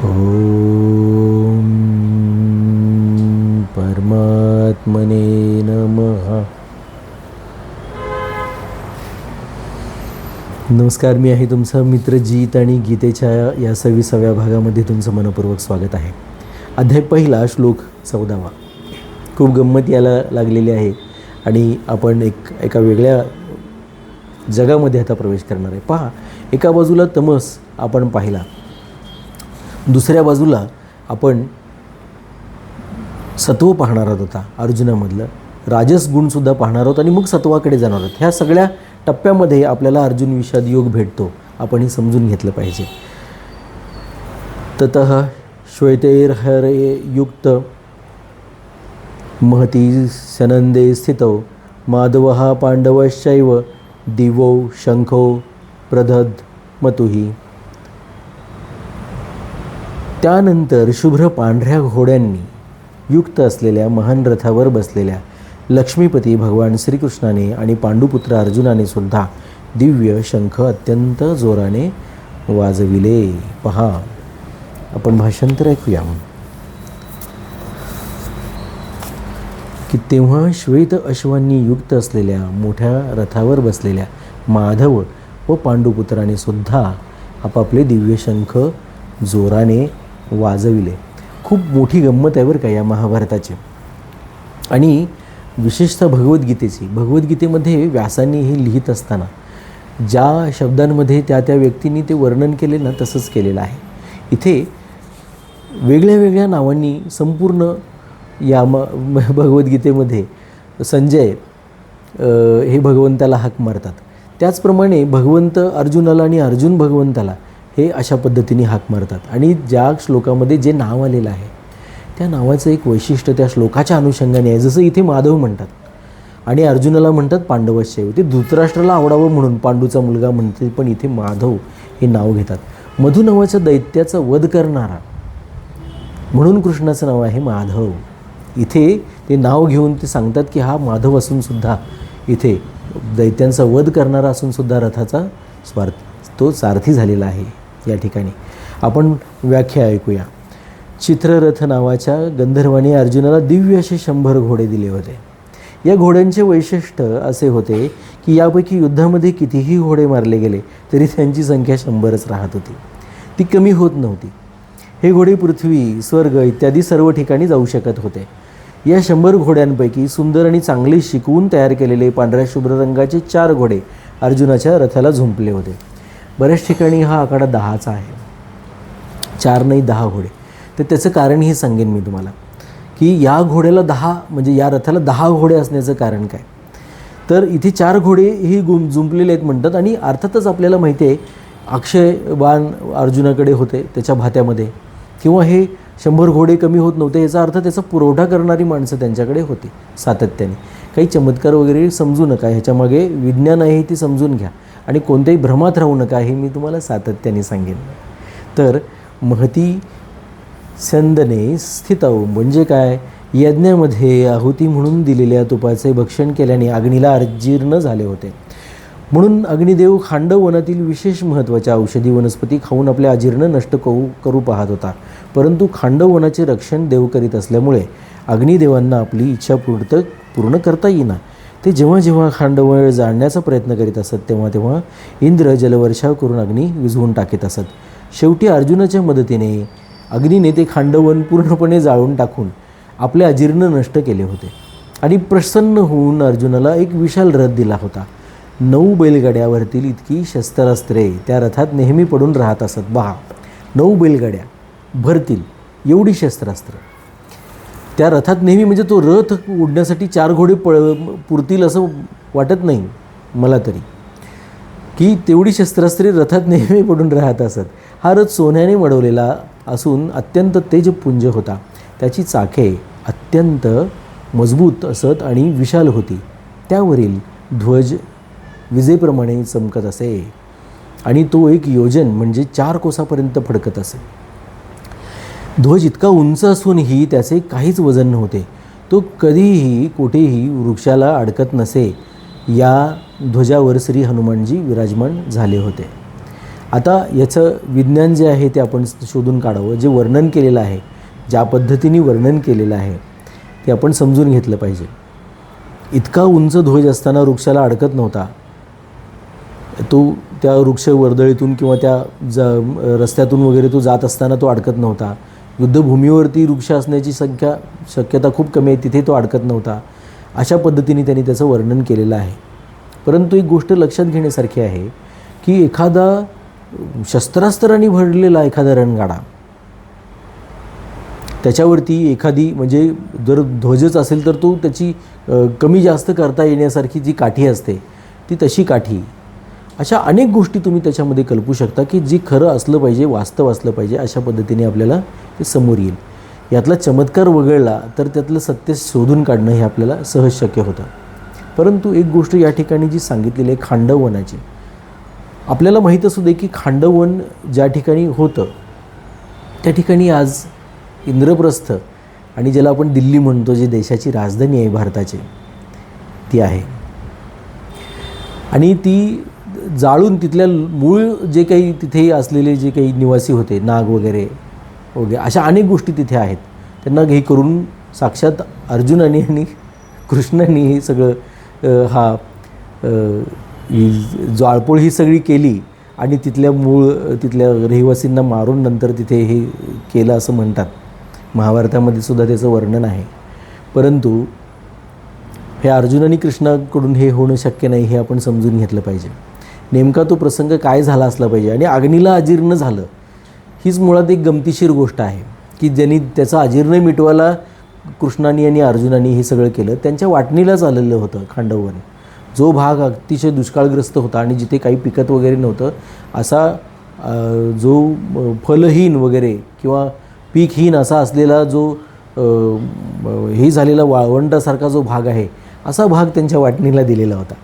ओम परमात्मने नमः. नमस्कार, मी आहे तुमचा मित्र जीत आणि गीतेच्या या 26व्या भागामध्ये तुमचं मनपूर्वक स्वागत आहे. अध्याय पहिला, श्लोक 14वा. खूप गंमत याला लागलेली आहे आणि आपण एका वेगळ्या जगामध्ये आता प्रवेश करणार आहे. पहा, एका बाजूला तमस आपण पाहिला, दुसऱ्या बाजूला आपण सत्व पाहणार आहोत. आता अर्जुनामधलं राजस गुणसुद्धा पाहणार आहोत आणि मग सत्वाकडे जाणार आहोत. ह्या सगळ्या टप्प्यामध्ये आपल्याला अर्जुन विषाद योग भेटतो. आपण हे समजून घेतलं पाहिजे. ततः श्वेतैर्हरे युक्त महती सनंदे स्थितौ माधवः पांडवश्चैव दिवो शंखो प्रदधमतुहि. त्यानंतर शुभ्र पांढऱ्या घोड्यांनी युक्त असलेल्या महान रथावर बसलेल्या लक्ष्मीपती भगवान श्रीकृष्णाने आणि पांडुपुत्र अर्जुनाने सुद्धा दिव्य शंख अत्यंत जोराने वाजविले. पहा, आपण भाषांतर ऐकूया की तेव्हा श्वेत अश्वांनी युक्त असलेल्या मोठ्या रथावर बसलेल्या माधव व पांडुपुत्राने सुद्धा आपापले दिव्य शंख जोराने वाजविले. खूप मोठी गंमत आहे बरं का या महाभारताची. आणि विशेषतः भगवद्गीतेमध्ये व्यासांनी हे लिहित असताना ज्या शब्दांमध्ये त्या व्यक्तींनी ते वर्णन केले ना, तसंच केलेलं आहे. इथे वेगळ्या वेगळ्या नावांनी संपूर्ण या भगवद्गीतेमध्ये संजय हे भगवंताला हाक मारतात. त्याचप्रमाणे भगवंत अर्जुनाला आणि अर्जुन भगवंताला हे अशा पद्धतीने हाक मारतात. आणि ज्या श्लोकामध्ये जे नाव आलेलं आहे त्या नावाचं एक वैशिष्ट्य त्या श्लोकाच्या अनुषंगाने आहे. जसं इथे माधव म्हणतात आणि अर्जुनाला म्हणतात पांडवश्चैव. ते धृतराष्ट्राला आवडावं म्हणून पांडूचा मुलगा म्हणते, पण इथे माधव हे नाव घेतात. मधु नावाच्या दैत्याचा वध करणारा म्हणून कृष्णाचं नाव आहे माधव. इथे ते नाव घेऊन ते सांगतात की हा माधव असूनसुद्धा इथे दैत्यांचा वध करणारा असूनसुद्धा रथाचा तो सारथी झालेला आहे. या ठिकाणी आपण व्याख्या ऐकूया. चित्ररथ नावाच्या गंधर्वाने अर्जुनाला दिव्य असे 100 घोडे दिले होते. या घोड्यांचे वैशिष्ट्य असे होते की यापैकी युद्धामध्ये कितीही घोडे मारले गेले तरी त्यांची संख्या 100च राहत होती. ती कमी होत नव्हती. हे घोडे पृथ्वी, स्वर्ग इत्यादी सर्व ठिकाणी जाऊ शकत होते. या 100 घोड्यांपैकी सुंदर आणि चांगले शिकवून तयार केलेले पांढऱ्या शुभ्र रंगाचे 4 घोडे अर्जुनाच्या रथाला झुंपले होते. बऱ्याच ठिकाणी हा आकडा 10चा आहे. 4 नाही 10 घोडे. तर त्याचं कारण हे सांगेन मी तुम्हाला की या घोड्याला 10 म्हणजे या रथाला 10 घोडे असण्याचं कारण काय. तर इथे 4 घोडे ही जुंपलेले आहेत म्हणतात. आणि अर्थातच आपल्याला माहिती आहे अक्षय बाण अर्जुनाकडे होते त्याच्या भात्यामध्ये, किंवा हे 100 घोडे कमी होत नव्हते. याचा अर्थ त्याचा पुरवठा करणारी माणसं त्यांच्याकडे होती सातत्याने. काही चमत्कार वगैरे समजू नका, ह्याच्यामागे विज्ञान आहे ती समजून घ्या आणि कोणत्याही भ्रमात राहू नका, हे मी तुम्हाला सातत्याने सांगेन. तर महती संदने स्थितौ म्हणजे काय, यज्ञामध्ये आहुती म्हणून दिलेल्या तुपाचे भक्षण केल्याने अग्नीला अजीर्ण झाले होते. म्हणून अग्निदेव खांडववनातील विशेष महत्त्वाच्या औषधी वनस्पती खाऊन आपले अजीर्ण नष्ट करू पाहत होता. परंतु खांडववनाचे रक्षण देव करीत असल्यामुळे अग्निदेवांना आपली इच्छा पूर्ण करता येईना. ते जेव्हा जेव्हा खांडवण जाळण्याचा प्रयत्न करीत असत तेव्हा इंद्र जलवर्षाव करून अग्नी विझवून टाकीत असत. शेवटी अर्जुनाच्या मदतीने अग्नीने ते खांडवण पूर्णपणे जाळून टाकून आपले अजीर्ण नष्ट केले होते. आणि प्रसन्न होऊन अर्जुनाला एक विशाल रथ दिला होता. 9 बैलगाड्यावरतील इतकी शस्त्रास्त्रे त्या रथात नेहमी पडून राहत असत. 9 बैलगाड्या भरतील एवढी शस्त्रास्त्र त्या रथात नेहमी, म्हणजे तो रथ उडण्यासाठी 4 घोडे पुरतील असं वाटत नाही मला तरी, की तेवढी शस्त्रास्त्रे रथात नेहमी पडून राहत असत. हा रथ सोन्याने मढवलेला असून अत्यंत तेजपुंज होता. त्याची चाके अत्यंत मजबूत असत आणि विशाल होती. त्यावरील ध्वज विजेप्रमाणे चमकत असे आणि तो 1 योजन म्हणजे 4 कोसापर्यंत फडकत असे. ध्वज इतका उंच असूनही त्याचे काहीच वजन नव्हते. तो कधीही कुठेही वृक्षाला अडकत नसे. या ध्वजावर श्री हनुमानजी विराजमान झाले होते. आता याचं विज्ञान जे आहे ते आपण शोधून काढावं. जे वर्णन केलेलं आहे, ज्या पद्धतीने वर्णन केलेलं आहे ते आपण समजून घेतलं पाहिजे. इतका उंच ध्वज असताना वृक्षाला अडकत नव्हता. तो त्या वृक्ष वर्दळीतून किंवा त्या रस्त्यातून वगैरे तो जात असताना तो अडकत नव्हता. युद्धभूमीवरती वृक्ष असण्याची शक्यता खूप कमी आहे, तिथे तो अडकत नव्हता. अशा पद्धतीने त्यांनी त्याचं वर्णन केलेलं आहे. परंतु एक गोष्ट लक्षात घेण्यासारखी आहे की एखादा शस्त्रास्त्रांनी भरलेला एखादा रणगाडा, त्याच्यावरती एखादी म्हणजे जर ध्वजच असेल तर तो त्याची कमी जास्त करता येण्यासारखी जी काठी असते ती तशी काठी, अशा अनेक गोष्टी तुम्ही त्याच्यामध्ये कल्पू शकता की जी खरं असलं पाहिजे, वास्तव असलं पाहिजे, अशा पद्धतीने आपल्याला ते समोर येईल. यातला चमत्कार वगळला तर त्यातलं सत्य शोधून काढणं हे आपल्याला सहज शक्य होतं. परंतु एक गोष्ट या ठिकाणी जी सांगितलेली आहे खांडववनाची, आपल्याला माहीत असू दे की खांडववन ज्या ठिकाणी होतं त्या ठिकाणी आज इंद्रप्रस्थ आणि ज्याला आपण दिल्ली म्हणतो, जे देशाची राजधानी आहे भारताची, ती आहे. आणि ती जाळून तिथल्या मूळ जे काही तिथे असलेले जे काही निवासी होते, नाग वगैरे वगैरे अशा अनेक गोष्टी तिथे आहेत, त्यांना हे करून साक्षात अर्जुनाने आणि कृष्णाने हे सगळं जाळपोळ ही सगळी केली आणि तिथल्या रहिवासींना मारून नंतर तिथे हे केलं असं म्हणतात. महाभारतामध्ये सुद्धा त्याचं वर्णन आहे. परंतु हे अर्जुन आणि कृष्णाकडून हे होणं शक्य नाही, हे आपण समजून घेतलं पाहिजे. नेमका तो प्रसंग काय झाला असला पाहिजे. आणि अग्नीला अजीर्ण झालं हीच मुळात एक गमतीशीर गोष्ट आहे की ज्यांनी त्याचा अजीर्ण मिटवायला कृष्णानी आणि अर्जुनानी हे सगळं केलं. त्यांच्या वाटणीलाच आलेलं होतं खांडववन. जो भाग अतिशय दुष्काळग्रस्त होता आणि जिथे काही पिकत वगैरे नव्हतं, असा जो फलहीन वगैरे किंवा पीकहीन असा असलेला जो हे झालेला वाळवंटासारखा जो भाग आहे, असा भाग त्यांच्या वाटणीला दिलेला होता.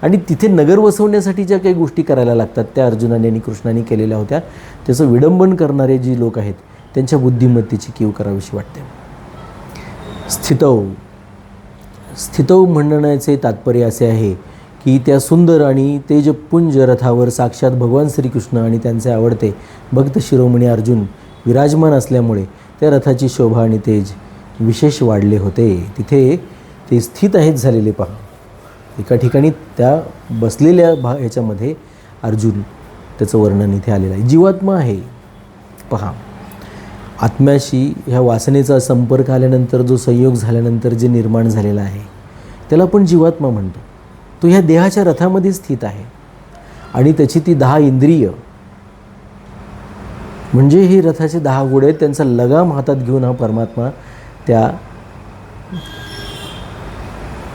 आणि तिथे नगर वसवण्यासाठी ज्या काही गोष्टी करायला लागतात त्या अर्जुनाने आणि कृष्णाने केलेल्या होत्या. त्याचं विडंबन करणारे जी लोक आहेत त्यांच्या बुद्धिमत्तेची कीव करावीशी वाटते. स्थितौ म्हणण्याचे तात्पर्य असे आहे की त्या सुंदर आणि तेजपुंज रथावर साक्षात भगवान श्रीकृष्ण आणि त्यांचे आवडते भक्त शिरोमणी अर्जुन विराजमान असल्यामुळे त्या रथाची शोभा आणि तेज विशेष वाढले होते. तिथे ते स्थित आहेत झालेले पहा. एका ठिकाणी त्या बसलेल्या ह्याच्यामध्ये अर्जुन, त्याचं वर्णन इथे आलेलं आहे. जीवात्मा आहे पहा. आत्म्याशी ह्या वासनेचा संपर्क आल्यानंतर, जो संयोग झाल्यानंतर जे निर्माण झालेला आहे त्याला आपण जीवात्मा म्हणतो. तो ह्या देहाच्या रथामध्ये स्थित आहे आणि त्याची ती 10 इंद्रिय म्हणजे हे रथाचे 10 घोडे आहेत, त्यांचा लगाम हातात घेऊन हा परमात्मा त्या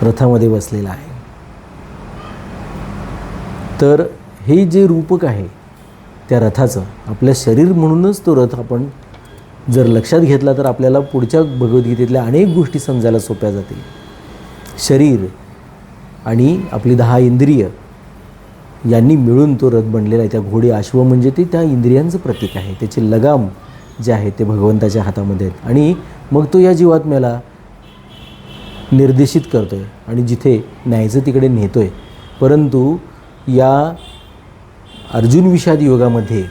रथामध्ये बसलेला आहे. तर हे जे रूपक आहे त्या रथाचं, आपलं शरीर म्हणूनच तो रथ आपण जर लक्षात घेतला तर आपल्याला पुढच्या भगवद्गीतेतल्या अनेक गोष्टी समजायला सोप्या जातील. शरीर आणि आपली 10 इंद्रिय यांनी मिळून तो रथ बनलेला आहे. त्या घोडे, अश्व म्हणजे ते त्या इंद्रियांचं प्रतीक आहे. त्याचे लगाम जे आहे ते भगवंताच्या हातामध्ये आहेत आणि मग तो या जीवात्म्याला निर्देशित करतो आहे आणि जिथे न्यायचं तिकडे नेतो आहे. परंतु या अर्जुन विषाद योगामध्ये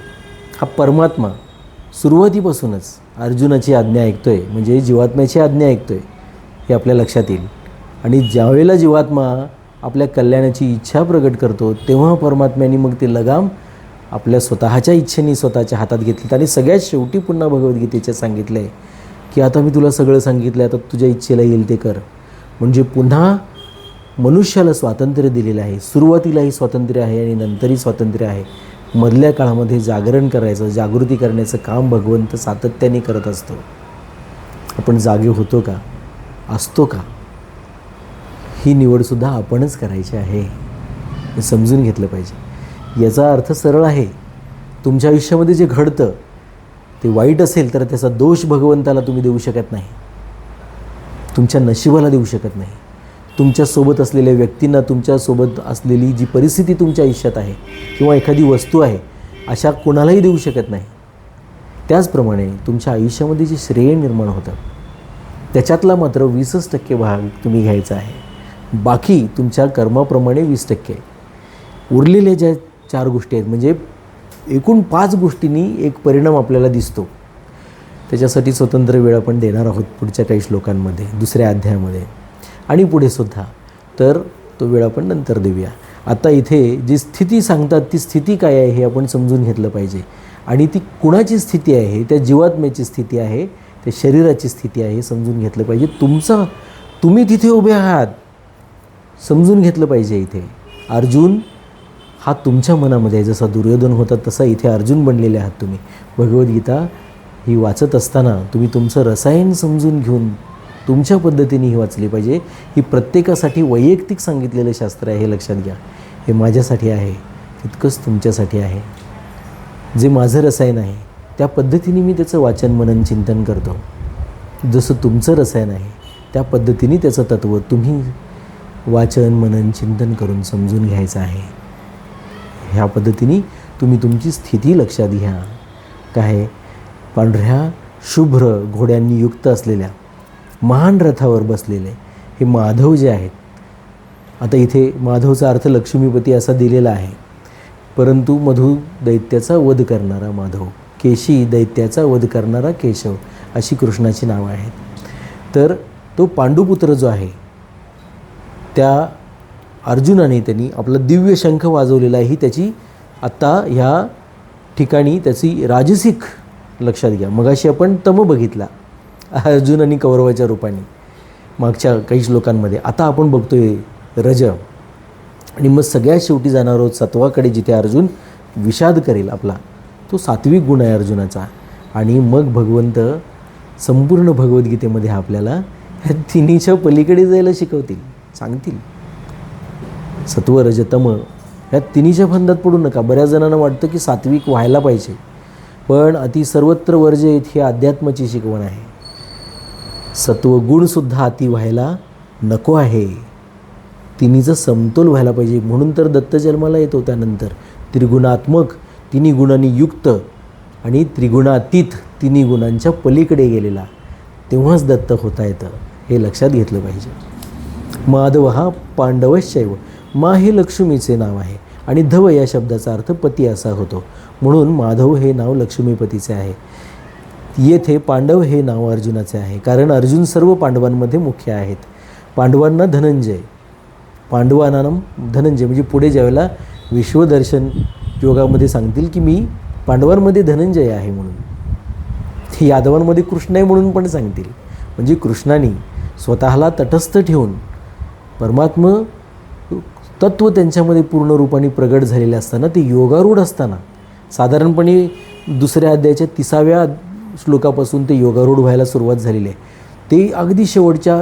हा परमात्मा सुरुवातीपासूनच अर्जुनाची आज्ञा ऐकतो आहे, म्हणजे जीवात्म्याची आज्ञा ऐकतो आहे, हे आपल्या लक्षात येईल. आणि ज्यावेळेला जीवात्मा आपल्या कल्याणाची इच्छा प्रकट करतो तेव्हा परमात्म्याने मग ते लगाम आपल्या स्वतःच्या इच्छेने स्वतःच्या हातात घेतलेत. आणि सगळ्यात शेवटी पुन्हा भगवद्गीतेच्या सांगितलं आहे की आता मी तुला सगळं सांगितलं आहे, आता तुझ्या इच्छेला येईल ते कर. म्हणजे पुन्हा मनुष्याला स्वातंत्र्य दिलेलं आहे. सुरुवातीलाही स्वातंत्र्य आहे आणि नंतरही स्वातंत्र्य आहे. मधल्या काळामध्ये जागरण करायचं, जागृती करण्याचं काम भगवंत सातत्याने करत असतो. आपण जागे होतो का, असतो का, ही निवडसुद्धा आपणच करायची आहे, हे समजून घेतलं पाहिजे. याचा अर्थ सरळ आहे. तुमच्या आयुष्यामध्ये जे घडतं ते वाईट असेल तर त्याचा दोष भगवंताला तुम्ही देऊ शकत नाही, तुमच्या नशिबाला देऊ शकत नाही, तुमच्यासोबत असलेल्या व्यक्तींना, तुमच्यासोबत असलेली जी परिस्थिती तुमच्या आयुष्यात आहे किंवा एखादी वस्तू आहे अशा कोणालाही देऊ शकत नाही. त्याचप्रमाणे तुमच्या आयुष्यामध्ये जे श्रेय निर्माण होतं त्याच्यातला मात्र 20% भाग तुम्ही घ्यायचा आहे. बाकी तुमच्या कर्माप्रमाणे 20%. उरलेल्या ज्या 4 गोष्टी आहेत म्हणजे एकूण 5 गोष्टींनी एक परिणाम आपल्याला दिसतो. त्याच्यासाठी स्वतंत्र वेळ आपण देणार आहोत पुढच्या काही श्लोकांमध्ये, दुसऱ्या अध्यायामध्ये आणि पुढे सुद्धा. तर तो वेळ आपण नंतर देऊया. आता इथे जी स्थिती सांगतात ती स्थिती काय आहे हे आपण समजून घेतलं पाहिजे. आणि ती कुणाची स्थिती आहे? त्या जीवात्म्याची स्थिती आहे, त्या शरीराची स्थिती आहे, हे समजून घेतलं पाहिजे. तुम्ही तिथे उभे आहात, समजून घेतलं पाहिजे. इथे अर्जुन हा तुमच्या मनामध्ये आहे. जसा दुर्योधन होता तसा इथे अर्जुन बनलेले आहात तुम्ही. भगवद्गीता ही वाचत असताना तुम्ही तुमचं रसायन समजून घेऊन तुमच्या पद्धतीने ही वाचली पाहिजे. ही प्रत्येकासाठी वैयक्तिक सांगितलेलं शास्त्र आहे, हे लक्षात घ्या. हे माझ्यासाठी आहे तितकंच तुमच्यासाठी आहे. जे माझं रसायन आहे त्या पद्धतीने मी त्याचं वाचन मनन चिंतन करतो. जसं तुमचं रसायन आहे त्या पद्धतीने त्याचं तत्त्व तुम्ही वाचन मनन चिंतन करून समजून घ्यायचं आहे. ह्या पद्धतीने तुम्ही तुमची स्थिती लक्षात घ्या. काय? पांढऱ्या शुभ्र घोड्यांनी युक्त असलेल्या महान रथावर बसलेले हे माधव जे आहेत. आता इथे माधवचा अर्थ लक्ष्मीपती असा दिलेला आहे, परंतु मधु दैत्याचा वध करणारा माधव, केशी दैत्याचा वध करणारा केशव अशी कृष्णाची नावं आहेत. तर तो पांडुपुत्र जो आहे त्या अर्जुनाने त्यांनी आपला दिव्य शंख वाजवलेला आहे. ही त्याची आत्ता ह्या ठिकाणी त्याची राजसिक लक्षात घ्या. मगाशी आपण तम बघितला अर्जुन आणि कौरवाच्या रूपाने मागच्या काही श्लोकांमध्ये. आता आपण बघतोय रज. आणि मग सगळ्यात शेवटी जाणार आहोत सत्वाकडे, जिथे अर्जुन विषाद करेल आपला. तो सात्विक गुण आहे अर्जुनाचा. आणि मग भगवंत संपूर्ण भगवद्गीतेमध्ये आपल्याला ह्या तिन्हीच्या पलीकडे जायला शिकवतील, सांगतील. सत्व रज तम ह्या तिन्हीच्या फंदात पडू नका. बऱ्याच जणांना वाटतं की सात्विक व्हायला पाहिजे, पण अति सर्वत्र वर्जयेत ही अध्यात्माची शिकवण आहे. सत्वगुणसुद्धा अति व्हायला नको आहे. तिन्हीचं समतोल व्हायला पाहिजे. म्हणून तर दत्त जन्माला येतो. त्यानंतर त्रिगुणात्मक, तिन्ही गुणांनी युक्त आणि त्रिगुणातीत, तिन्ही गुणांच्या पलीकडे गेलेला, तेव्हाच दत्त होता येतं. हे लक्षात घेतलं पाहिजे. माधव हा पांडवशैव. मा हे लक्ष्मीचे नाव आहे आणि धव या शब्दाचा अर्थ पती असा होतो. म्हणून माधव हे नाव लक्ष्मीपतीचे आहे. येथे पांडव हे नाव अर्जुनाचे आहे, कारण अर्जुन सर्व पांडवांमध्ये मुख्य आहेत. पांडवांना धनंजय, पांडवानाम धनंजय म्हणजे पुढे ज्यावेळेला विश्वदर्शन योगामध्ये सांगतील की मी पांडवांमध्ये धनंजय आहे म्हणून, ते यादवांमध्ये कृष्ण आहे म्हणून पण सांगतील. म्हणजे कृष्णाने स्वतःला तटस्थ ठेवून परमात्मा तत्त्व त्यांच्यामध्ये पूर्ण रूपाने प्रगट झालेले असताना, ते योगारूढ असताना, साधारणपणे दुसऱ्या अध्यायाच्या 30व्या श्लोकापासून ते योगारूढ व्हायला सुरुवात झालेली आहे. ते अगदी शेवटच्या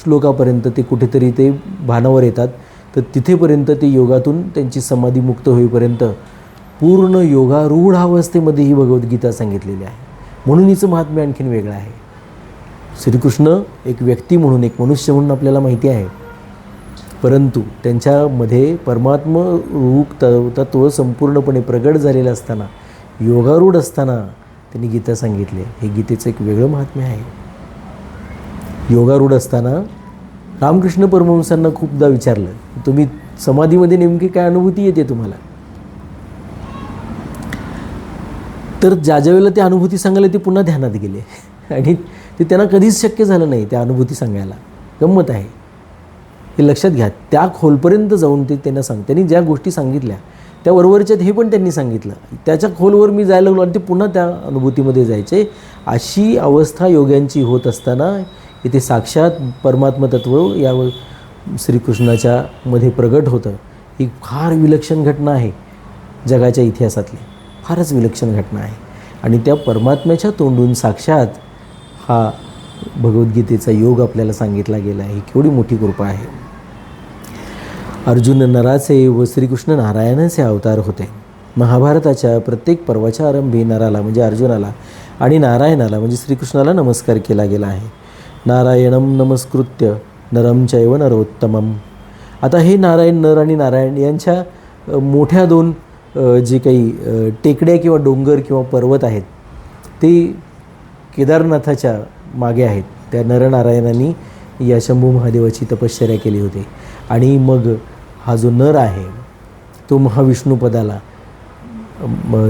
श्लोकापर्यंत ते कुठेतरी ते भानावर येतात. तर तिथेपर्यंत ते योगातून त्यांची समाधी मुक्त होईपर्यंत पूर्ण योगारूढ अवस्थेमध्ये ही भगवद्गीता सांगितलेली आहे. म्हणून हिचं महात्म्य आणखीन वेगळं आहे. श्रीकृष्ण एक व्यक्ती म्हणून, एक मनुष्य म्हणून आपल्याला माहिती आहे, परंतु त्यांच्यामध्ये परमात्मा रूप तत्व संपूर्णपणे प्रगट झालेलं असताना, योगारूढ असताना त्यांनी गीता सांगितली. हे गीतेचं एक वेगळं महात्म्य आहे. योगारूढ असताना रामकृष्ण परमहंसांना खूपदा विचारलं, तुम्ही समाधीमध्ये नेमकी काय अनुभूती येते तुम्हाला? तर ज्या वेळेला ते अनुभूती सांगायला ते पुन्हा ध्यानात गेले आणि ते त्यांना कधीच शक्य झालं नाही त्या अनुभूती सांगायला. गंमत आहे, हे लक्षात घ्या. त्या खोलपर्यंत जाऊन ते त्यांना त्यांनी ज्या गोष्टी सांगितल्या त्या वरवरच्यात हे पण त्यांनी सांगितलं. त्याच्या खोलवर मी जायला लागलो आणि ते पुन्हा त्या अनुभूतीमध्ये जायचे. अशी अवस्था योग्यांची होत असताना इथे साक्षात परमात्मा तत्व या श्रीकृष्णाच्या मध्ये प्रगट होतं. ही फार विलक्षण घटना आहे जगाच्या इतिहासातली, फारच विलक्षण घटना आहे. आणि त्या परमात्म्याच्या तोंडून साक्षात हा भगवद्गीतेचा योग आपल्याला सांगितला गेला आहे. केवढी मोठी कृपा आहे. अर्जुन नराचे व श्रीकृष्ण नारायणाचे अवतार होते. महाभारताच्या प्रत्येक पर्वाच्या आरंभी नराला म्हणजे अर्जुनाला आणि नारायणाला म्हणजे श्रीकृष्णाला नमस्कार केला गेला आहे. नारायणम नमस्कृत्य नरम चैव नरोत्तमम. आता हे नारायण, नर आणि नारायण यांच्या मोठ्या दोन जे काही टेकड्या किंवा डोंगर किंवा पर्वत आहेत ते केदारनाथाच्या मागे आहेत. त्या नरनारायणांनी या शंभू महादेवाची तपश्चर्या केली होती. आणि मग हा जो नर आहे तो महाविष्णुपदाला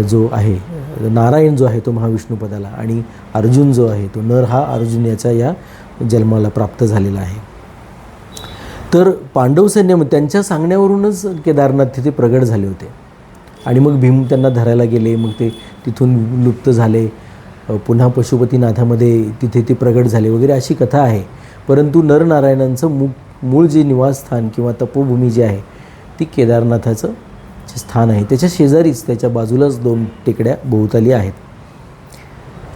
जो आहे नारायण जो आहे तो महाविष्णू पदाला, आणि अर्जुन जो आहे तो नर हा अर्जुन याच्या या जन्माला प्राप्त झालेला आहे. तर पांडव सैन्यामध्ये त्यांच्या सांगण्यावरूनच केदारनाथ तिथे प्रगट झाले होते. आणि मग भीम त्यांना धरायला गेले, मग ते तिथून लुप्त झाले, पुन्हा पशुपतीनाथामध्ये तिथे ते प्रगट झाले वगैरे अशी कथा आहे. परंतु नरनारायणांचं मूळ जे निवासस्थान किंवा तपोभूमी जी आहे ती केदारनाथाचं जे स्थान आहे त्याच्या शेजारीच, त्याच्या बाजूलाच 2 टेकड्या भोवताली आहेत.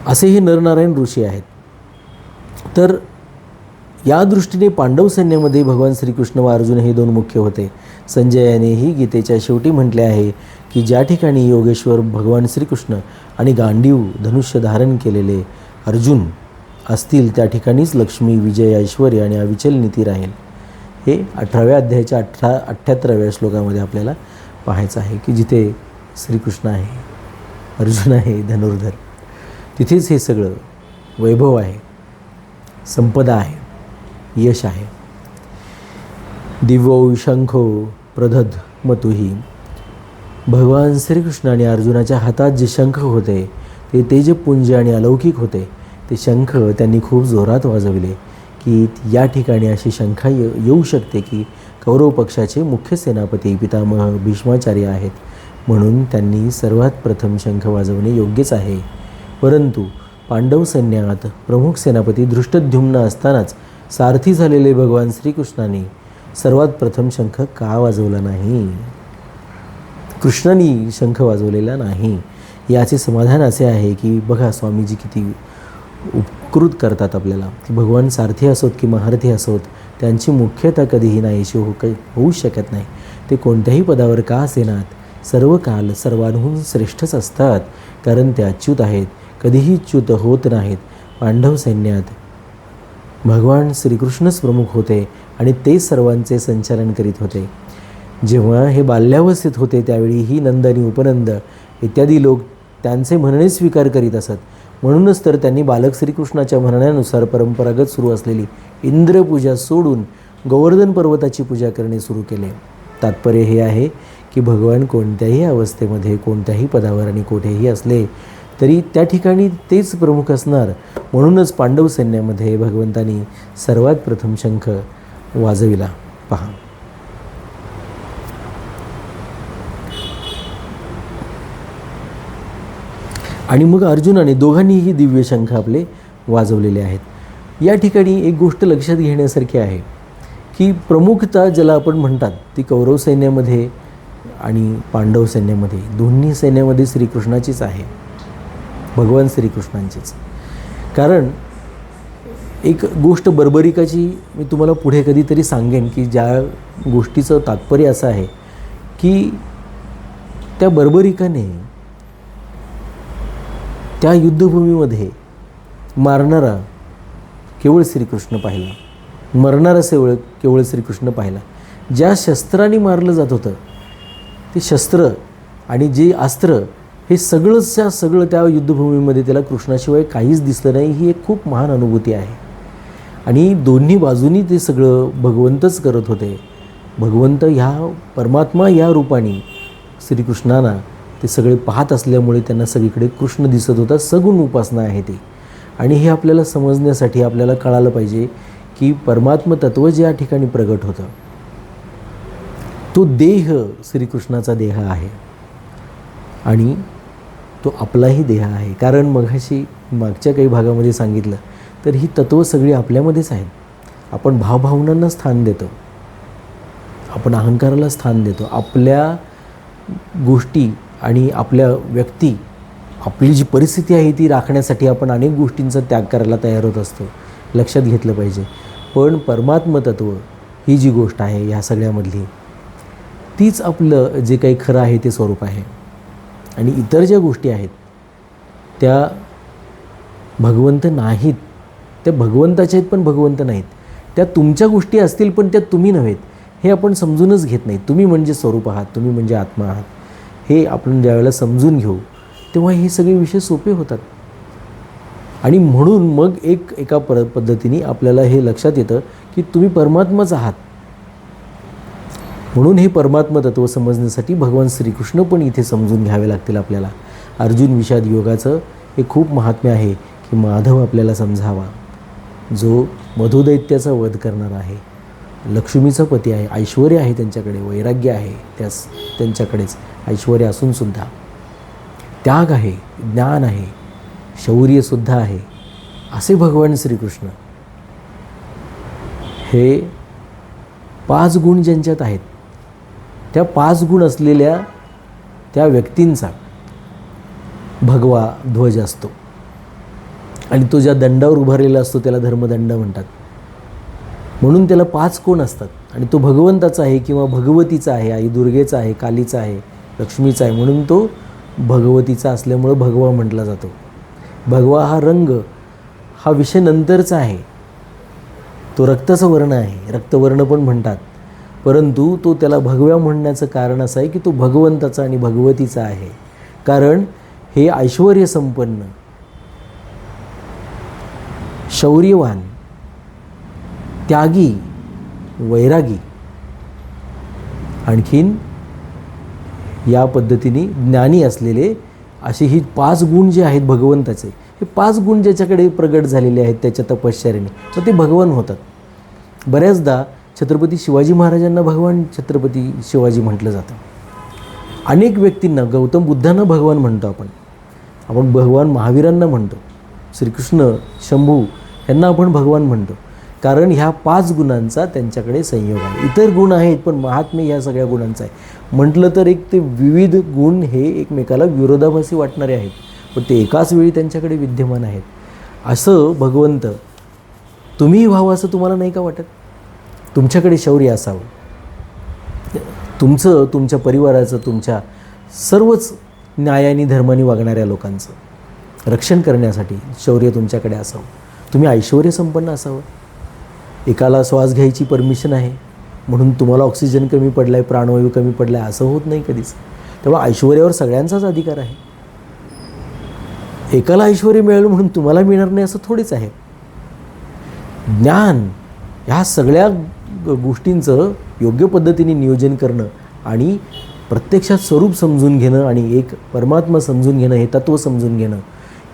असे हे नरनारायण ऋषी आहेत. तर या दृष्टीने पांडव सैन्यामध्ये भगवान श्रीकृष्ण व अर्जुन हे 2 मुख्य होते. संजयानेही गीतेच्या शेवटी म्हटले आहे की ज्या ठिकाणी योगेश्वर भगवान श्रीकृष्ण आणि गांडीव धनुष्य धारण केलेले अर्जुन असतील त्या ठिकाणीच लक्ष्मी, विजय, ऐश्वर्य आणि अविचल नीती राहील. हे 18व्या अध्यायाच्या 78व्या श्लोकामध्ये आपल्याला पाहायचं आहे की जिथे श्रीकृष्ण आहे, अर्जुन आहे धनुर्धर, तिथेच हे सगळं वैभव आहे, संपदा आहे, यश आहे. दिव्यो शंखो प्रदध मतुही. भगवान श्रीकृष्ण आणि अर्जुनाच्या हातात जे शंख होते ते तेजपुंज आणि अलौकिक होते. ते शंख त्यांनी खूप जोरात वाजविले की या ठिकाणी अशी शंका येऊ शकते की कौरव पक्षाचे मुख्य सेनापती पितामह भीष्माचार्य आहेत, म्हणून त्यांनी सर्वात प्रथम शंख वाजवणे योग्यच आहे. परंतु पांडव सैन्यात प्रमुख सेनापती धृष्टद्युम्न असतानाच सारथी झालेले भगवान श्रीकृष्णाने सर्वात प्रथम शंख का वाजवला नाही? कृष्णाने शंख वाजवलेला नाही. याचे समाधान असे आहे की बघा स्वामीजी किती उपकृत करतात आपल्याला की भगवान सारथी असोत की महारथी असोत त्यांची मुख्यता कधीही नाहीशी होऊ शकत नाही. ते कोणत्याही पदावर का असेनात सर्व काल सर्वांहून श्रेष्ठच असतात, कारण ते अच्युत आहेत, कधीही च्युत होत नाहीत. पांडव सैन्यात भगवान श्रीकृष्णच प्रमुख होते आणि ते सर्वांचे संचालन करीत होते. जेव्हा हे बाल्यावस्थेत होते त्यावेळी ही नंद आणि उपनंद इत्यादी लोक त्यांचे म्हणणे स्वीकार करीत असत. म्हणूनच तर त्यांनी बालक श्रीकृष्णाच्या म्हणण्यानुसार परंपरागत सुरू असलेली इंद्रपूजा सोडून गोवर्धन पर्वताची पूजा करणे सुरू केले. तात्पर्य हे आहे की भगवान कोणत्याही अवस्थेमध्ये कोणत्याही पदावर आणि कोठेही असले तरी त्या ठिकाणी तेच प्रमुख असणार. म्हणूनच पांडव सैन्यामध्ये भगवंतांनी सर्वात प्रथम शंख वाजविला. पहा, आणि मग अर्जुनाने दोघांनीही दिव्य शंख आपले वाजवलेले आहेत. या ठिकाणी एक गोष्ट लक्षात घेण्यासारखी आहे की प्रमुखता ज्याला आपण म्हणतात ती कौरव सैन्यामध्ये आणि पांडव सैन्यामध्ये दोन्ही सैन्यामध्ये श्रीकृष्णाचीच आहे, भगवान श्रीकृष्णांचीच. कारण एक गोष्ट बर्बरिकाची मी तुम्हाला पुढे कधीतरी सांगेन की ज्या गोष्टीचं तात्पर्य असं आहे की त्या बर्बरिकाने त्या युद्धभूमीमध्ये मारणारा केवळ श्रीकृष्ण पाहिला, मरणारा केवळ श्रीकृष्ण पाहिला. ज्या शस्त्राने मारलं जात होतं ते शस्त्र आणि जे अस्त्र हे सगळं त्या युद्धभूमीमध्ये त्याला कृष्णाशिवाय काहीच दिसलं नाही. ही एक खूप महान अनुभूती आहे. आणि दोन्ही बाजूनी ते सगळं भगवंतच करत होते. भगवंत ह्या परमात्मा या रूपाने श्रीकृष्णांना ते सगळे पाहत असल्यामुळे त्यांना सगळीकडे कृष्ण दिसत होता. सगुण उपासना आहे ती. आणि हे आपल्याला समजण्यासाठी आपल्याला कळालं पाहिजे की परमात्म तत्व ज्या ठिकाणी प्रगट होतं तो देह श्रीकृष्णाचा देह आहे आणि तो आपलाही देह आहे. कारण मघाशी मागच्या काही भागामध्ये सांगितलं तर ही तत्व सगळी आपल्यामध्येच आहेत. आपण भावभावनांना स्थान देतो, आपण अहंकाराला स्थान देतो, आपल्या गोष्टी आणि आपल्या व्यक्ती, आपली जी परिस्थिती आहे ती राखण्यासाठी आपण अनेक गोष्टींचा त्याग करायला तयार होत असतो. लक्षात घेतलं पाहिजे. पण परमात्मतत्व ही जी गोष्ट आहे ह्या सगळ्यामधली तीच आपलं जे काही खरं आहे ते स्वरूप आहे. आणि इतर ज्या गोष्टी आहेत त्या भगवंत नाहीत, त्या भगवंताच्या आहेत पण भगवंत नाहीत. त्या तुमच्या गोष्टी असतील पण त्या तुम्ही नव्हेत हे आपण समजूनच घेत नाही. तुम्ही म्हणजे स्वरूप आहात, तुम्ही म्हणजे आत्मा आहात हे आपण ज्यावेळेला समजून घेऊ तेव्हा हे सगळे विषय सोपे होतात. आणि म्हणून मग एका पद्धतीने आपल्याला हे लक्षात येतं की तुम्ही परमात्माच आहात. म्हणून हे परमात्मा तत्व समजण्यासाठी भगवान श्रीकृष्ण पण इथे समजून घ्यावे लागतील आपल्याला. अर्जुन विषाद योगाचं हे खूप महात्म्य आहे की माधव आपल्याला समजावा, जो मधुदैत्याचा वध करणार आहे, लक्ष्मीचा पती आहे, ऐश्वर्य आहे त्यांच्याकडे, वैराग्य आहे त्यांच्याकडेच ऐश्वर्य असूनसुद्धा, त्याग आहे, ज्ञान आहे, शौर्यसुद्धा आहे, असे भगवान श्रीकृष्ण. हे 5 गुण ज्यांच्यात आहेत, त्या 5 गुण असलेल्या त्या व्यक्तींचा भगवा ध्वज असतो आणि तो ज्या दंडावर उभारलेला असतो त्याला धर्मदंड म्हणतात. म्हणून त्याला 5 कोण असतात आणि तो भगवंताचा आहे किंवा भगवतीचा आहे, आई दुर्गेचा आहे, कालीचा आहे, लक्ष्मीचा आहे, म्हणून तो भगवतीचा असल्यामुळं भगवा म्हटला जातो. भगवा हा रंग, हा विषय नंतरचा आहे, तो रक्ताचा वर्ण आहे, रक्तवर्ण पण म्हणतात, परंतु तो त्याला भगव्या म्हणण्याचं कारण असं आहे की तो भगवंताचा आणि भगवतीचा आहे. कारण हे ऐश्वर्य संपन्न, शौर्यवान, त्यागी, वैरागी, आणखीन या पद्धतीने ज्ञानी असलेले असे ही 5 गुण जे आहेत भगवंताचे, हे 5 गुण ज्याच्याकडे प्रगट झालेले आहेत त्याच्या तपश्चर्याने, तर ते भगवान होतात. बऱ्याचदा छत्रपती शिवाजी महाराजांना भगवान छत्रपती शिवाजी म्हटलं जातं. अनेक व्यक्तींना, गौतम बुद्धांना भगवान म्हणतो आपण भगवान महावीरांना म्हणतो, श्रीकृष्ण, शंभू यांना आपण भगवान म्हणतो, कारण ह्या 5 गुणांचा त्यांच्याकडे संयोग आहे. इतर गुण आहेत पण महात्म्य ह्या सगळ्या गुणांचा आहे. म्हटलं तर एक ते विविध गुण हे एकमेकाला विरोधाभासी वाटणारे आहेत, पण ते एकाच वेळी त्यांच्याकडे विद्यमान आहेत. असं भगवंत तुम्हीही व्हावं असं तुम्हाला नाही का वाटत? तुमच्याकडे शौर्य असावं, तुमच्या परिवाराचं, तुमच्या सर्वच न्यायाने धर्माने वागणाऱ्या लोकांचं रक्षण करण्यासाठी शौर्य तुमच्याकडे असावं. तुम्ही ऐश्वर्य संपन्न असावं. एकाला श्वास घ्यायची परमिशन आहे म्हणून तुम्हाला ऑक्सिजन कमी पडला आहे, प्राणवायू कमी पडला आहे असं होत नाही कधीच. तेव्हा ऐश्वर्यावर सगळ्यांचाच अधिकार आहे. एकाला ऐश्वर्य मिळालं म्हणून तुम्हाला मिळणार नाही असं थोडीच आहे. ज्ञान ह्या सगळ्या गोष्टींचं योग्य पद्धतीने नियोजन करणं आणि प्रत्यक्षात स्वरूप समजून घेणं आणि एक परमात्मा समजून घेणं, हे तत्त्व समजून घेणं,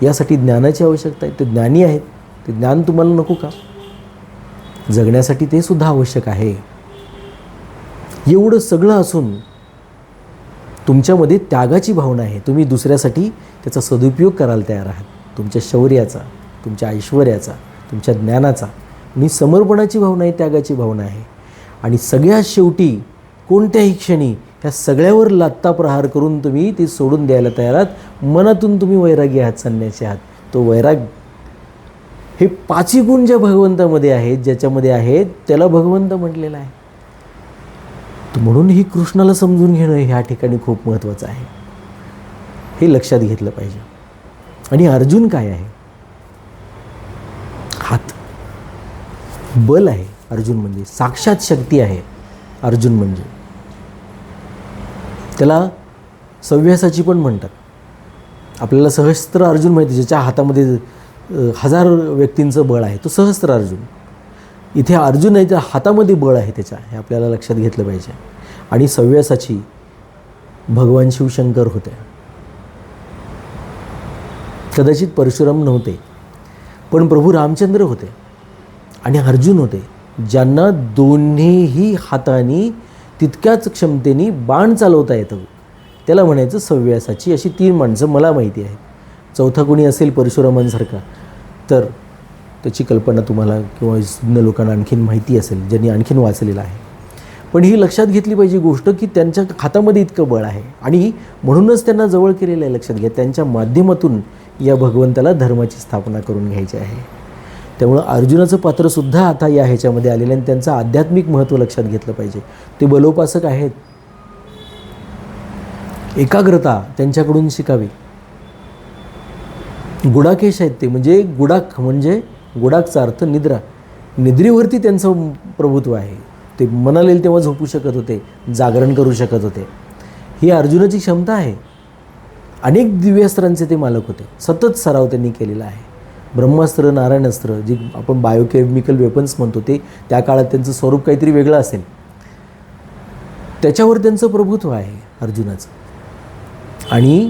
यासाठी ज्ञानाची आवश्यकता आहे. ते ज्ञानी आहेत, ते ज्ञान तुम्हाला नको का? जगण्यासाठी ते सुद्धा आवश्यक आहे. एवढं सगळं असून तुमच्यामध्ये त्यागाची भावना आहे, तुम्ही दुसऱ्यासाठी त्याचा सदुपयोग करायला तयार आहात, तुमच्या शौर्याचा, तुमच्या ऐश्वर्याचा, तुमच्या ज्ञानाचा, आणि समर्पणाची भावना आहे, त्यागाची भावना आहे. आणि सगळ्यात शेवटी कोणत्याही क्षणी ह्या सगळ्यावर लात्ता प्रहार करून तुम्ही ते सोडून द्यायला तयार आहात. मनातून तुम्ही वैरागी आहात, संन्यासी आहात. तो वैराग, हे 5 गुण ज्या भगवंतामध्ये आहेत, ज्याच्यामध्ये आहेत, त्याला भगवंत म्हटलेलं आहे. म्हणून ही कृष्णाला समजून घेणं ह्या ठिकाणी खूप महत्त्वाचं आहे, हे लक्षात घेतलं पाहिजे. आणि अर्जुन काय आहे? हात, बल आहे. अर्जुन म्हणजे साक्षात शक्ती आहे. अर्जुन म्हणजे त्याला सव्यासाची पण म्हणतात. आपल्याला सहस्त्र अर्जुन माहिती, ज्याच्या हातामध्ये 1000 व्यक्तींचं बळ आहे, तो सहस्त्र अर्जुन. इथे अर्जुन आहे, त्या हातामध्ये बळ आहे त्याच्या, हे आपल्याला लक्षात घेतलं पाहिजे. आणि सव्यासाची भगवान शिवशंकर होते. कदाचित परशुराम नव्हते, पण प्रभू रामचंद्र होते आणि अर्जुन होते, ज्यांना दोन्हीही हातांनी तितक्याच क्षमतेने बाण चालवता येतं. त्याला म्हणायचं सव्यासाची. अशी 3 माणसं मला माहिती आहेत. चौथा कोणी असेल परशुरामांसारखा तर त्याची कल्पना तुम्हाला किंवा जुन्या लोकांना आणखीन माहिती असेल, ज्यांनी आणखीन वाचलेलं आहे. पण ही लक्षात घेतली पाहिजे गोष्ट की त्यांच्या हातामध्ये इतकं बळ आहे आणि म्हणूनच त्यांना जवळ केलेलं आहे. लक्षात घ्या, त्यांच्या माध्यमातून या भगवंताला धर्माची स्थापना करून घ्यायची आहे. त्यामुळं अर्जुनाचं पात्रसुद्धा आता या ह्याच्यामध्ये आलेलं आहे आणि त्यांचं आध्यात्मिक महत्त्व लक्षात घेतलं पाहिजे. ते बलोपासक आहेत. एकाग्रता त्यांच्याकडून शिकावी. गुडाकेश आहेत ते, म्हणजे गुडाक म्हणजे गुडाकचा अर्थ निद्रा. निद्रेवरती त्यांचं प्रभुत्व आहे. ते मनाला येईल तेव्हा झोपू शकत होते, जागरण करू शकत होते. ही अर्जुनाची क्षमता आहे. अनेक दिव्यास्त्रांचे ते मालक होते. सतत सराव त्यांनी केलेला आहे. ब्रह्मास्त्र, नारायणास्त्र, जी आपण बायोकेमिकल वेपन्स म्हणतो, ते त्या काळात त्यांचं स्वरूप काहीतरी वेगळं असेल. त्याच्यावर त्यांचं प्रभुत्व आहे अर्जुनाचं. आणि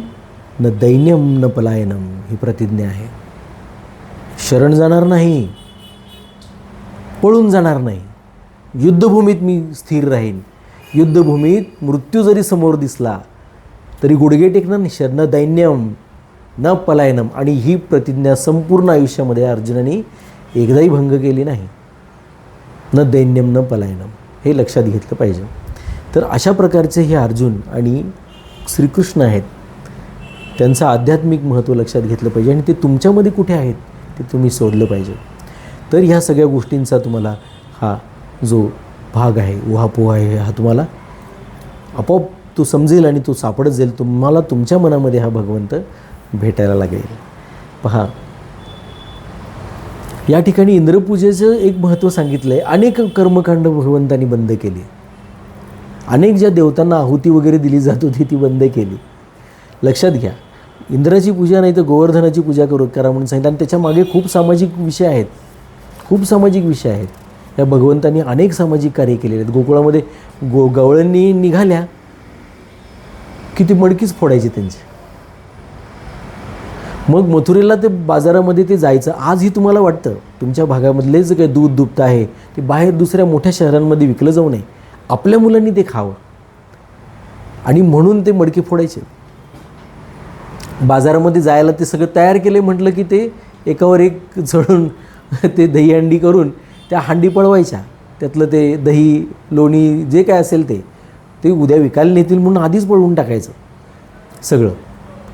न दैन्यम न पलायनम ही प्रतिज्ञा आहे. शरण जाणार नाही, पळून जाणार नाही, युद्धभूमीत मी स्थिर राहीन. युद्धभूमीत मृत्यू जरी समोर दिसला तरी गुडघे टेकणार नाही. न दैन्यम न पलायनम. आणि ही प्रतिज्ञा संपूर्ण आयुष्यामध्ये अर्जुनाने एकदाही भंग केली नाही. न दैन्यम न पलायनम हे लक्षात घेतलं पाहिजे. तर अशा प्रकारचे हे अर्जुन आणि श्रीकृष्ण आहेत. त्यांचं आध्यात्मिक महत्त्व लक्षात घेतलं पाहिजे आणि ते तुमच्यामध्ये कुठे आहेत ते तुम्ही शोधलं पाहिजे. तर ह्या सगळ्या गोष्टींचा तुम्हाला हा जो भाग आहे, उहापोहा आहे, हा तुम्हाला आपोआप तो समजेल आणि तो सापडत जाईल. तुम्हाला तुमच्या मनामध्ये हा भगवंत भेटायला लागेल. पहा, या ठिकाणी इंद्रपूजेचं एक महत्त्व सांगितलं आहे. अनेक कर्मकांड भगवंतांनी बंद केली. अनेक ज्या देवतांना आहुती वगैरे दिली जात होती ती बंद केली. लक्षात घ्या, इंद्राची पूजा नाही तर गोवर्धनाची पूजा करा म्हणून सांगितलं. आणि त्याच्या मागे खूप सामाजिक विषय आहेत, खूप सामाजिक विषय आहेत. या भगवंतांनी अनेक सामाजिक कार्य केलेले आहेत. गोकुळामध्ये गवळणी निघाल्या की ती मडकीच फोडायची त्यांची. मग मथुरेला ते बाजारामध्ये ते जायचं. आजही तुम्हाला वाटतं तुमच्या भागामधले जे काही दूध दुभतं आहे ते बाहेर दुसऱ्या मोठ्या शहरांमध्ये विकलं जाऊ नये, आपल्या मुलांनी ते खावं आणि म्हणून ते मडकी फोडायचे. बाजारामध्ये जायला ते सगळं तयार केले म्हटलं की ते एकावर एक चढून ते दहीहंडी करून त्या हांडी पळवायच्या. त्यातलं ते दही लोणी जे काय असेल ते उद्या विकायला नेतील म्हणून आधीच पळवून टाकायचं सगळं.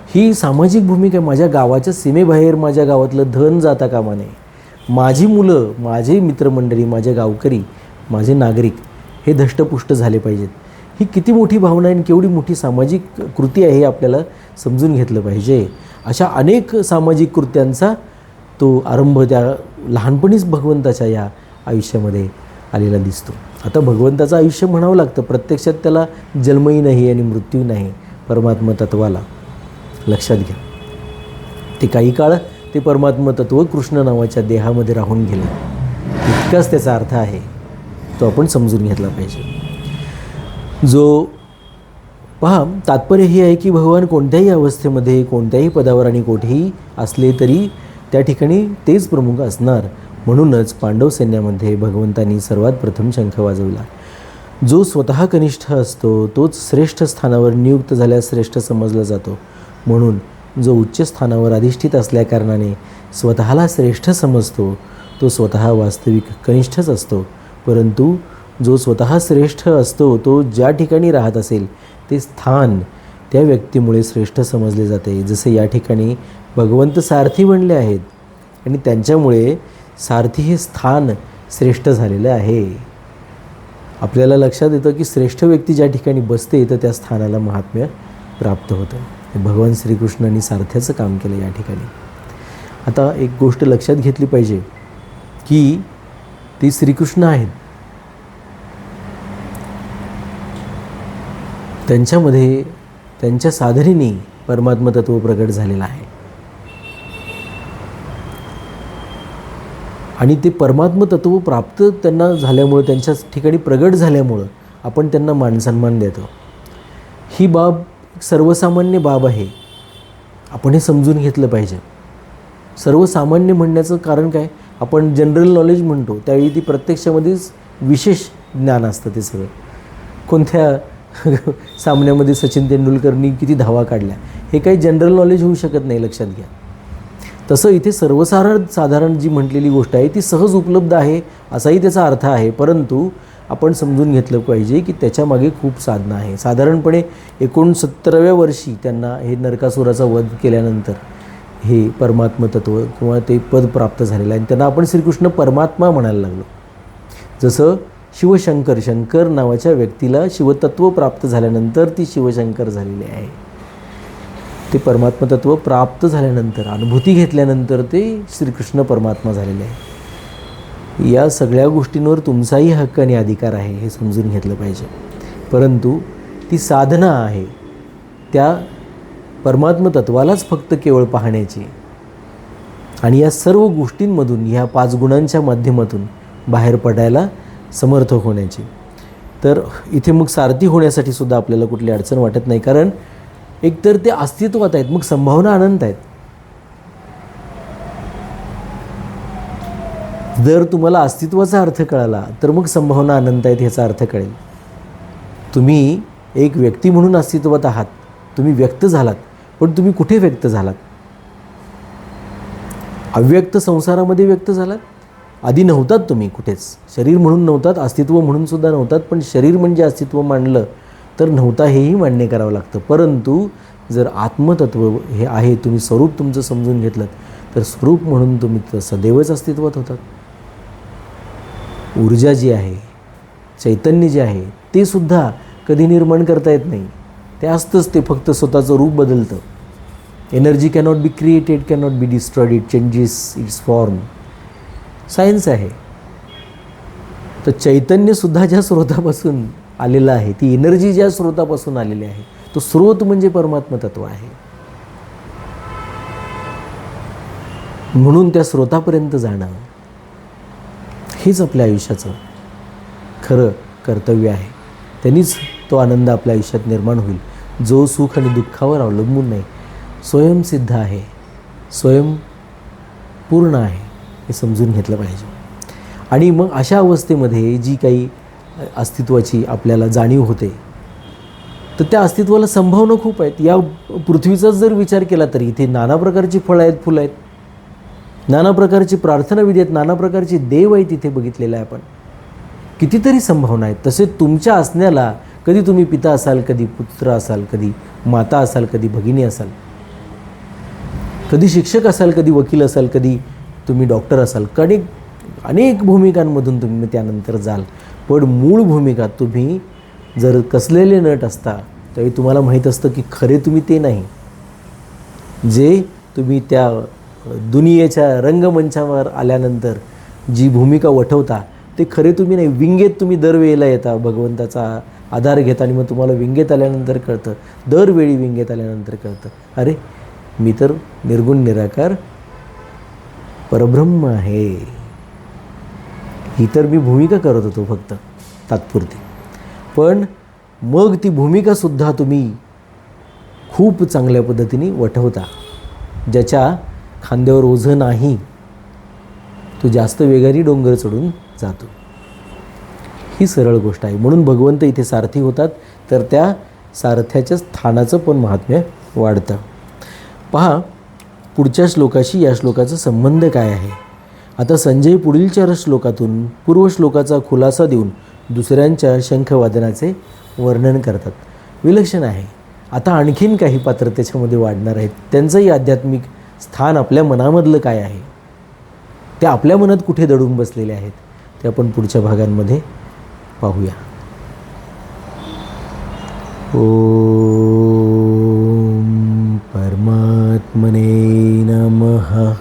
ही सामाजिक भूमिका आहे. माझ्या गावाच्या सीमेबाहेर माझ्या गावातलं धन जाता कामा नये. माझी मुलं, माझे मित्रमंडळी, माझे गावकरी, माझे नागरिक हे धष्टपुष्ट झाले पाहिजेत. ही किती मोठी भावना आहे आणि केवढी मोठी सामाजिक कृती आहे हे आपल्याला समजून घेतलं पाहिजे. अशा अनेक सामाजिक कृत्यांचा तो आरंभ त्या लहानपणीच भगवंताच्या या आयुष्यामध्ये आलेला दिसतो. आता भगवंताचं आयुष्य म्हणावं लागतं, प्रत्यक्षात त्याला जन्मही नाही आणि मृत्यू नाही. परमात्मा तत्वाला लक्षात घ्या, ते काही काळ ते परमात्मा तत्व कृष्ण नावाच्या देहामध्ये राहून गेले, इतकाच त्याचा अर्थ आहे. तो आपण समजून घेतला पाहिजे. जो पहा, तात्पर्य हे आहे की भगवान कोणत्याही अवस्थेमध्ये, कोणत्याही पदावर आणि कोठेही असले तरी त्या ठिकाणी तेच प्रमुख असणार. म्हणूनच पांडव सैन्यामध्ये भगवंतांनी सर्वात प्रथम शंख वाजवला. जो स्वतः कनिष्ठ असतो तोच श्रेष्ठ स्थानावर नियुक्त झाल्यास श्रेष्ठ समजला जातो. म्हणून जो उच्च स्थानावर अधिष्ठित असल्याकारणाने स्वतःला श्रेष्ठ समजतो तो स्वतः वास्तविक कनिष्ठच असतो. परंतु जो स्वतः श्रेष्ठ असतो तो ज्या ठिकाणी राहत असेल ते स्थान त्या व्यक्तीमुळे श्रेष्ठ समजले जाते. जसे या ठिकाणी भगवंत सारथी बनले आहेत आणि त्यांच्यामुळे सारथी हे स्थान श्रेष्ठ झालेलं आहे. आपल्याला लक्षात येतं की श्रेष्ठ व्यक्ती ज्या ठिकाणी बसते तर त्या स्थानाला महात्म्य प्राप्त होतं. भगवान श्रीकृष्णांनी सारथ्याचं काम केलं या ठिकाणी. आता एक गोष्ट लक्षात घेतली पाहिजे की ती श्रीकृष्ण आहेत, त्यांच्यामध्ये त्यांच्या साधनेने परमात्मा तत्व प्रगट झालेलं आहे आणि ते परमात्मा तत्व प्राप्त त्यांना झाल्यामुळं, त्यांच्या ठिकाणी प्रगट झाल्यामुळं आपण त्यांना मानसन्मान देतो. ही बाब सर्वसामान्य बाब आहे, आपण हे समजून घेतलं पाहिजे. सर्वसामान्य म्हणण्याचं कारण काय, आपण जनरल नॉलेज म्हणतो त्यावेळी ती प्रत्यक्षामध्येच विशेष ज्ञान असतं. ते सगळं कोणत्या सामन्यामध्ये सचिन तेंडुलकरनी किती धावा काढल्या हे काही जनरल नॉलेज होऊ शकत नाही, लक्षात घ्या. तसं इथे साधारण जी म्हटलेली गोष्ट आहे ती सहज उपलब्ध आहे असाही त्याचा अर्थ आहे. परंतु आपण समजून घेतलं पाहिजे की त्याच्यामागे खूप साधना आहे. साधारणपणे 69व्या वर्षी त्यांना हे नरकासुराचा वध केल्यानंतर हे परमात्म तत्व किंवा ते पद प्राप्त झालेलं आहे आणि त्यांना आपण श्रीकृष्ण परमात्मा म्हणायला लागलो. जसं शिवशंकर, शंकर नावाच्या व्यक्तीला शिवतत्व प्राप्त झाल्यानंतर ती शिवशंकर झालेली आहे. ते परमात्मा तत्व प्राप्त झाल्यानंतर, अनुभूती घेतल्यानंतर ते श्रीकृष्ण परमात्मा झालेले आहे. या सगळ्या गोष्टींवर तुमचाही हक्क आणि अधिकार आहे हे समजून घेतलं पाहिजे. परंतु ती साधना आहे त्या परमात्म तत्वालाच फक्त केवळ पाहण्याची आणि या सर्व गोष्टींमधून ह्या 5 गुणांच्या माध्यमातून बाहेर पडायला समर्थ होण्याची. तर इथे मग सारथी होण्यासाठी सुद्धा आपल्याला कुठली अडचण वाटत नाही, कारण एकतर ते अस्तित्वात आहेत, मग संभावना अनंत आहेत. जर तुम्हाला अस्तित्वाचा अर्थ कळाला तर मग संभावना अनंत आहेत ह्याचा अर्थ कळेल. तुम्ही एक व्यक्ती म्हणून अस्तित्वात आहात, तुम्ही व्यक्त झालात, पण तुम्ही कुठे व्यक्त झालात? अव्यक्त संसारामध्ये व्यक्त झालात. आधी नव्हतात तुम्ही कुठेच, शरीर म्हणून नव्हतात, अस्तित्व म्हणून सुद्धा नव्हतात, पण शरीर म्हणजे अस्तित्व मानलं तर नव्हता हेही मान्य करावं लागतं. परंतु जर आत्मतत्व हे आहे, तुम्ही स्वरूप तुमचं समजून घेतलं तर स्वरूप म्हणून तुम्ही सदैवच अस्तित्वात होतात. ऊर्जा जी आहे, चैतन्य जे आहे ते सुद्धा कधी निर्माण करता येत नाही, ते असतंच, ते फक्त स्वतःचं रूप बदलतं. Energy cannot be created, cannot be destroyed, it changes it's form. Science आहे. तर चैतन्यसुद्धा ज्या स्रोतापासून आलेलं आहे, ती एनर्जी ज्या स्रोतापासून आलेली आहे, तो स्रोत म्हणजे परमात्मा तत्व आहे. म्हणून त्या स्रोतापर्यंत जाणं हेच आपल्या आयुष्याचं खरं कर्तव्य आहे. त्यांनीच तो आनंद आपल्या आयुष्यात निर्माण होईल, जो सुख आणि दुःखावर अवलंबून नाही, स्वयंसिद्ध आहे, स्वयंपूर्ण आहे, हे समजून घेतलं पाहिजे. आणि मग अशा अवस्थेमध्ये जी काही अस्तित्वाची आपल्याला जाणीव होते, तर त्या अस्तित्वाला संभावना खूप आहेत. या पृथ्वीचाच जर विचार केला तरी इथे नाना प्रकारची फळं आहेत, फुलं आहेत, नाना प्रकारची प्रार्थना विधी आहेत, नाना प्रकारचे देव आहेत, इथे बघितलेलं आहे आपण. कितीतरी संभावना आहेत. तसे तुमच्या असण्याला कधी तुम्ही पिता असाल, कधी पुत्र असाल, कधी माता असाल, कधी भगिनी असाल, कधी शिक्षक असाल, कधी वकील असाल, कधी तुम्ही डॉक्टर असाल, अनेक भूमिकांमधून तुम्ही त्यानंतर जाल. पण मूळ भूमिका तुम्ही जर कसलेले नट असता त्यावेळी तुम्हाला माहीत असतं की खरे तुम्ही ते नाही, जे तुम्ही त्या दुनियेच्या रंगमंचावर आल्यानंतर जी भूमिका वठवता ते खरे तुम्ही नाही. विंगेत तुम्ही दरवेळेला येता, भगवंताचा आधार घेता, आणि मग तुम्हाला विंगेत आल्यानंतर कळतं, दरवेळी विंगेत आल्यानंतर कळतं, अरे मी तर निर्गुण निराकार परब्रह्म आहे. ही तर मी भूमिका करत होतो फक्त तात्पुरती. पण मग ती भूमिकासुद्धा तुम्ही खूप चांगल्या पद्धतीने वठवता. ज्याच्या खांद्यावर ओझं नाही तो जास्त वेगाने डोंगर चढून जातो. ही सरळ गोष्ट आहे. म्हणून भगवंत इथे सारथी होतात, तर त्या सारथ्याच्या स्थानाचं पण महात्म्य वाढतं. पहा पुढच्या श्लोकाशी या श्लोकाचा संबंध काय आहे. आता संजय पुढील 4 श्लोकातून पूर्व श्लोकाचा खुलासा देऊन दुसऱ्यांच्या शंखवादनाचे वर्णन करतात. विलक्षण आहे. आता आणखीन काही पात्र त्याच्यामध्ये वाढणार आहेत. त्यांचंही आध्यात्मिक स्थान आपल्या मनामधलं काय आहे, ते आपल्या मनात कुठे दडून बसलेले आहेत, ते आपण पुढच्या भागांमध्ये पाहूया. ओम परमात्मने नमः.